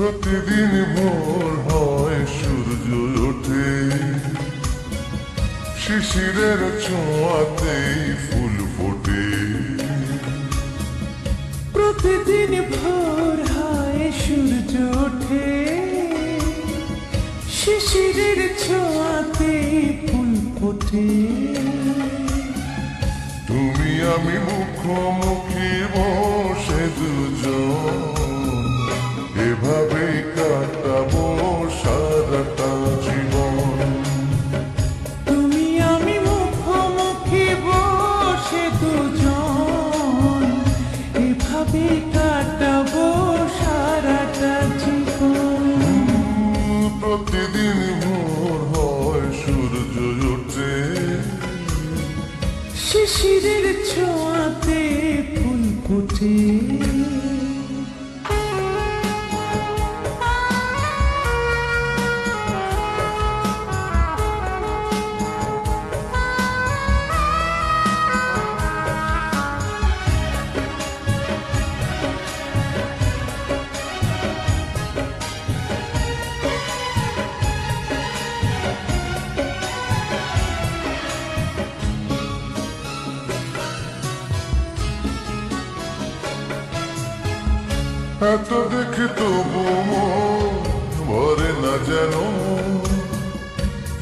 প্রতিদিন ভোর হয় সূর্য ওঠে, শিশিরের ছোঁয়াতেই ফুল ফোটে। প্রতিদিন ভোর হয় সূর্য ওঠে, শিশিরের ছোঁয়াতেই ফুল ফোটে। তুমি আমি মুখোমুখি বসে দুজন, এভাবেই কাটাবো সারাটা জীবন। তুমি আমি মুখোমুখি বসে দুজন, এভাবে কাটাবো সারাটা জীবন। প্রতিদিন ভোর হয় সূর্য ওঠে, শিশিরের ছোঁয়াতে ফুল ফোটে। এত দেখে তবু মন ভরে না যেন,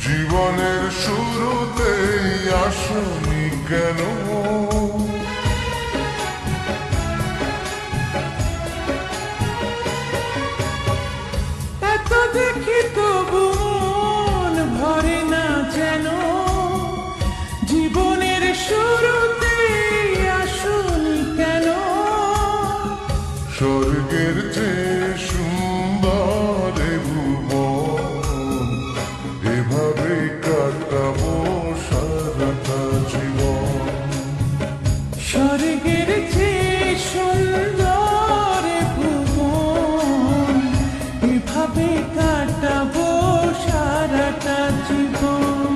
জীবনের শুরুতেই আসনি কেন। এত দেখি তবু মন ভরে না যেন, জীবনের শুরুতে আসনি কেন। স্বর্গের চেয়ে সুন্দর এ ভুবন, এভাবে কাটাবো সারাটা জীবন। স্বর্গের চেয়ে সুন্দর এ ভুবন, এভাবে কাটাবো সারাটা জীবন।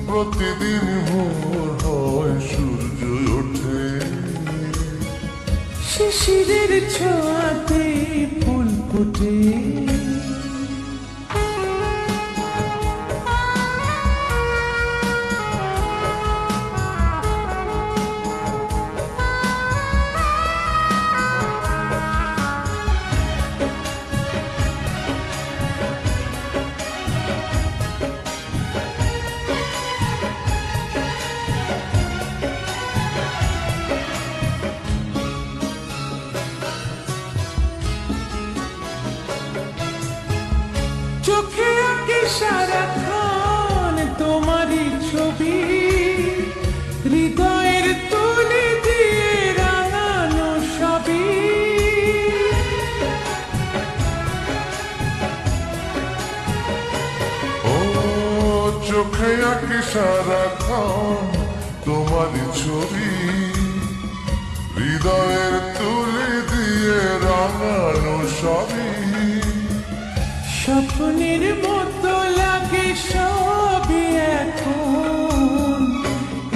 প্রতিদিন ভোর হয় সূর্য ওঠে, শিশিরের ছোঁয়াতে ফুল ফোটে। চোখে আঁকি সারাক্ষণ তোমারই ছবি, হৃদয়ের তুলি দিয়ে রাঙানো সবই। ও চোখে আঁকি সারাক্ষণ তোমারই ছবি, হৃদয়ের তুলি দিয়ে রাঙানো সবই। স্বপ্নের মতো লাগে সবই এখন,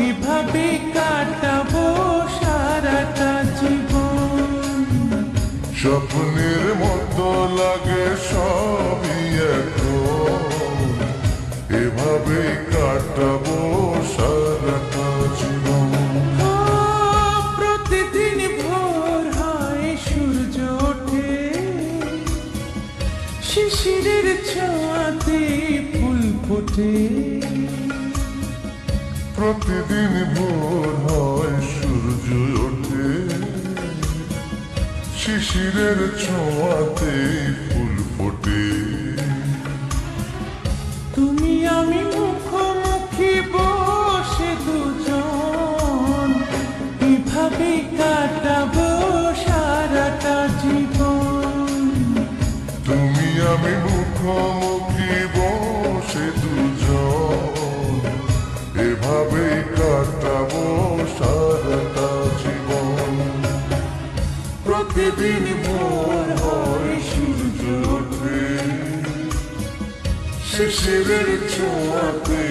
এভাবে কাটাবো সারাটা জীবন। স্বপ্নের মতো লাগে সবই এখন, এভাবে কাটাবো সারাটা জীবন। প্রতিদিন ভোর হয় সূর্য ওঠে, শিশিরের ছোঁয়াতে ফুল ফোটে। প্রতিদিন ভোর হয় সূর্য ওঠে, শিশিরের ছোঁয়াতে ফুল ফোটে। তুমি আমি মুখোমুখি বসে দুজন, এভাবে কাটাবো সারাটা জীবন। তুমি আমি মুখোমুখি বসে দুজন, এভাবেই কাটাবো সারাটা জীবন। প্রতিদিন ভোর হয় সূর্য ওঠে, শিশিরের ছোঁয়াতে